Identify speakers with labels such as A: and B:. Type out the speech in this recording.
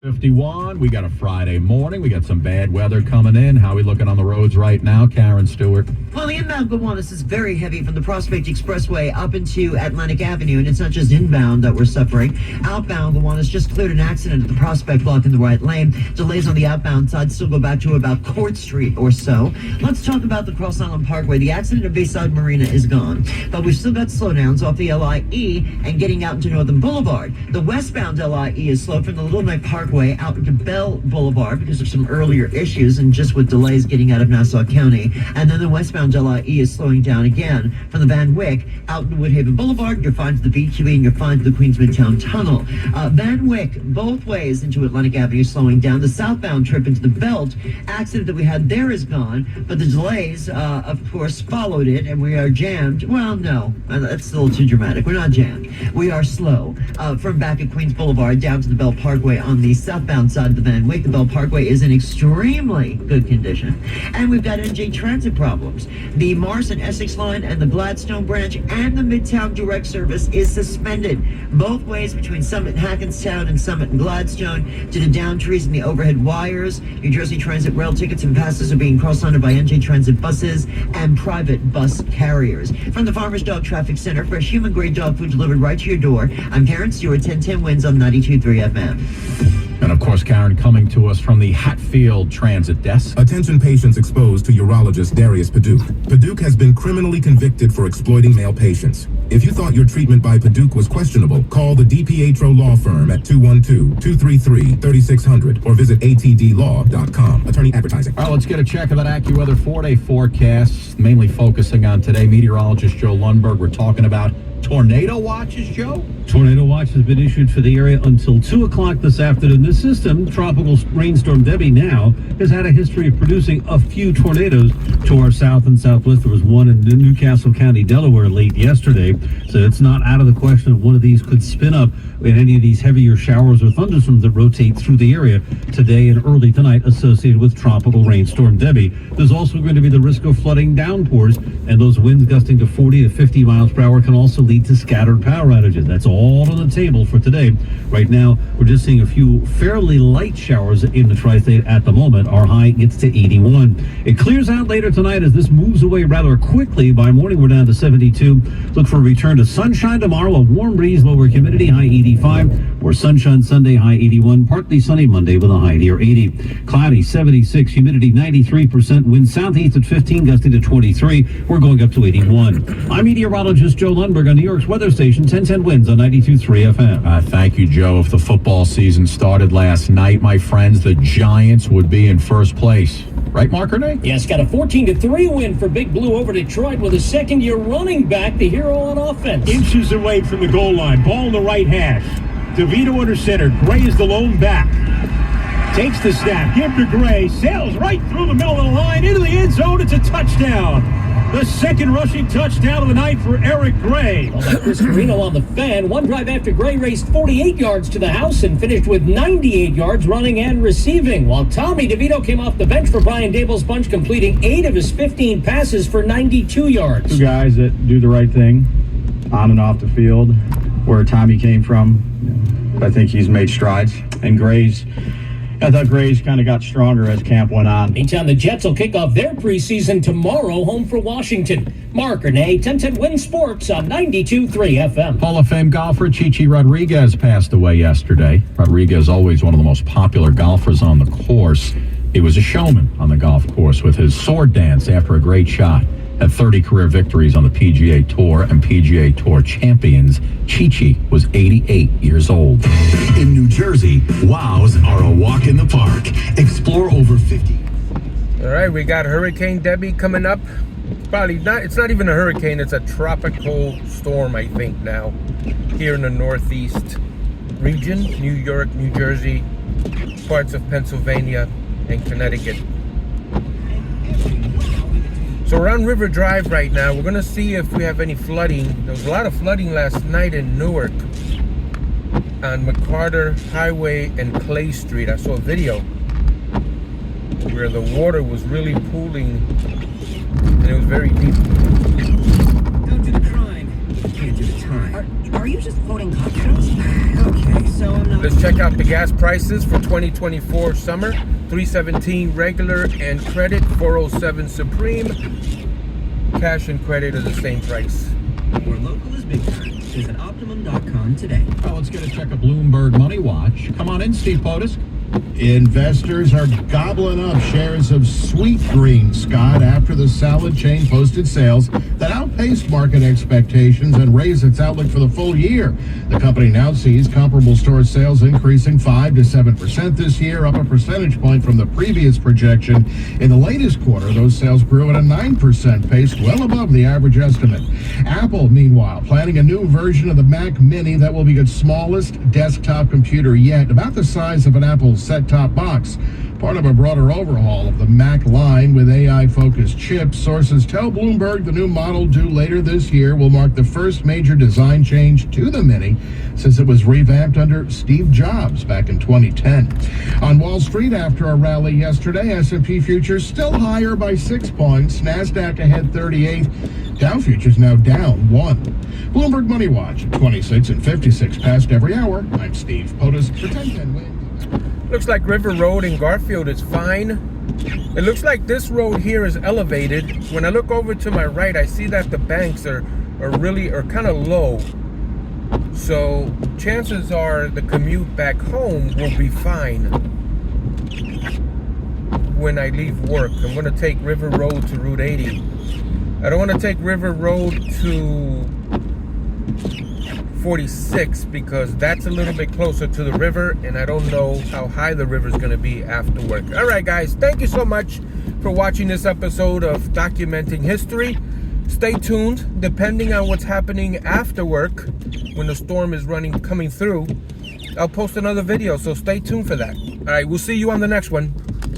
A: 51. We got a Friday morning. We got some bad weather coming in. How are we looking on the roads right now, Karen Stewart?
B: Well, the inbound Gowanus is very heavy from the Prospect Expressway up into Atlantic Avenue, and it's not just inbound that we're suffering. Outbound Gowanus just cleared an accident at the Prospect block in the right lane. Delays on the outbound side still go back to about Court Street or so. Let's talk about the Cross Island Parkway. The accident at Bayside Marina is gone, but we've still got slowdowns off the LIE and getting out into Northern Boulevard. The westbound LIE is slow from the Little Neck Parkway out into Bell Boulevard because of some earlier issues and just with delays getting out of Nassau County. And then the westbound LIE is slowing down again from the Van Wyck out into Woodhaven Boulevard. You're fine to the BQE and you're fine to the Queens Midtown Tunnel. Van Wyck, both ways into Atlantic Avenue, slowing down. The southbound trip into the Belt accident that we had there is gone, but the delays, of course, followed it, and we are jammed. Well, no, that's a little too dramatic. We're not jammed. We are slow from back at Queens Boulevard down to the Bell Parkway on the southbound side of the Van Wyck. The Bell Parkway is in extremely good condition, and we've got NJ Transit problems. The Mars and Essex line and the Gladstone branch and the Midtown Direct service is suspended both ways between Summit and Hackenstown and Summit and Gladstone due to down trees and the overhead wires. New Jersey Transit rail tickets and passes are being cross-funded by NJ Transit buses and private bus carriers. From the Farmers Dog Traffic Center, fresh human-grade dog food delivered right to your door. I'm Karen Stewart, 1010 Wins on 92.3 FM.
A: And of course, Karen, coming to us from the Hatfield Transit Desk.
C: Attention patients exposed to urologist Darius Paduke. Paduke has been criminally convicted for exploiting male patients. If you thought your treatment by Paduke was questionable, call the DiPietro Law Firm at 212-233-3600 or visit atdlaw.com. Attorney advertising.
A: All right, let's get a check of that AccuWeather 4-day forecast, mainly focusing on today. Meteorologist Joe Lundberg, we're talking about tornado watches, Joe?
D: Tornado watch has been issued for the area until 2 o'clock this afternoon. This system, Tropical Rainstorm Debbie, now has had a history of producing a few tornadoes to our south and southwest. There was one in Newcastle County, Delaware, late yesterday. So it's not out of the question that one of these could spin up in any of these heavier showers or thunderstorms that rotate through the area today and early tonight associated with Tropical Rainstorm Debbie. There's also going to be the risk of flooding downpours, and those winds gusting to 40 to 50 miles per hour can also lead to scattered power outages. That's all on the table for today. Right now, we're just seeing a few fairly light showers in the tri-state at the moment. Our high gets to 81. It clears out later tonight as this moves away rather quickly. By morning, we're down to 72. Look for a return to sunshine tomorrow. A warm breeze, lower humidity, high 85. Or sunshine Sunday, high 81. Partly sunny Monday with a high near 80. Cloudy, 76. Humidity, 93%. Wind southeast at 15, gusting to 23. We're going up to 81. I'm meteorologist Joe Lundberg on New York's weather station, 1010 Winds on 92.3 FM.
A: Thank you, Joe. If the football season started last night, my friends, the Giants would be in first place. Right, Mark Renee?
E: Yes, got a 14-3 win for Big Blue over Detroit with a second-year running back, the hero on offense.
F: Inches away from the goal line. Ball in the right hash. DeVito under center. Gray is the lone back. Takes the snap. Give to Gray. Sails right through the middle of the line into the end zone. It's a touchdown. The second rushing touchdown of the night for Eric Gray.
E: Well, like Chris Carino on the fan. One drive after Gray raced 48 yards to the house and finished with 98 yards running and receiving, while Tommy DeVito came off the bench for Brian Dable's bunch, completing 8 of his 15 passes for 92 yards.
G: Two guys that do the right thing on and off the field. Where Tommy came from, I think he's made strides. And I thought Gray's kind of got stronger as camp went on.
E: Meantime, the Jets will kick off their preseason tomorrow, home for Washington. Mark Renee, 1010 Win Sports on 92.3 FM.
A: Hall of Fame golfer Chichi Rodriguez passed away yesterday. Rodriguez, always one of the most popular golfers on the course. He was a showman on the golf course with his sword dance after a great shot. Had 30 career victories on the PGA Tour and PGA Tour champions. Chichi was 88 years old.
H: In New Jersey, wows are a walk in the park. Explore over 50.
I: All right, we got Hurricane Debbie coming up. It's not even a hurricane, it's a tropical storm, I think, now. Here in the northeast region, New York, New Jersey, parts of Pennsylvania, and Connecticut. So we're on River Drive right now. We're going to see if we have any flooding. There was a lot of flooding last night in Newark on McCarter Highway and Clay Street. I saw a video where the water was really pooling and it was very deep.
B: Don't do the crime. You can't do the time. Are
J: Are you just quoting cocktails? Okay, so I'm not...
I: Let's check out the gas prices for 2024 summer. 317 regular and credit, 407 Supreme. Cash and credit are the same price.
J: Where local is big time. Visit Optimum.com today.
A: Well, let's get a check of Bloomberg Money Watch. Come on in, Steve Potus.
K: Investors are gobbling up shares of Sweet Green, Scott, after the salad chain posted sales that outpaced market expectations and raised its outlook for the full year. The company now sees comparable store sales increasing 5 to 7% this year, up a percentage point from the previous projection. In the latest quarter, those sales grew at a 9% pace, well above the average estimate. Apple, meanwhile, planning a new version of the Mac Mini that will be its smallest desktop computer yet, about the size of an Apple set-top box. Part of a broader overhaul of the Mac line with AI-focused chips. Sources tell Bloomberg the new model due later this year will mark the first major design change to the Mini since it was revamped under Steve Jobs back in 2010. On Wall Street, after a rally yesterday, S&P futures still higher by 6 points. NASDAQ ahead 38. Dow futures now down 1. Bloomberg Money Watch at 26 and 56 past every hour. I'm Steve Potus for 1010 Win.
I: Looks like River Road in Garfield is fine. It looks like this road here is elevated. When I look over to my right, I see that the banks are kind of low. So chances are the commute back home will be fine when I leave work. I'm going to take River Road to Route 80. I don't want to take River Road to 46 because that's a little bit closer to the river, and I don't know how high the river is going to be after work. All right, guys, thank you so much for watching this episode of Documenting History. Stay tuned. Depending on what's happening after work, when the storm is coming through, I'll post another video, so stay tuned for that. All right, we'll see you on the next one.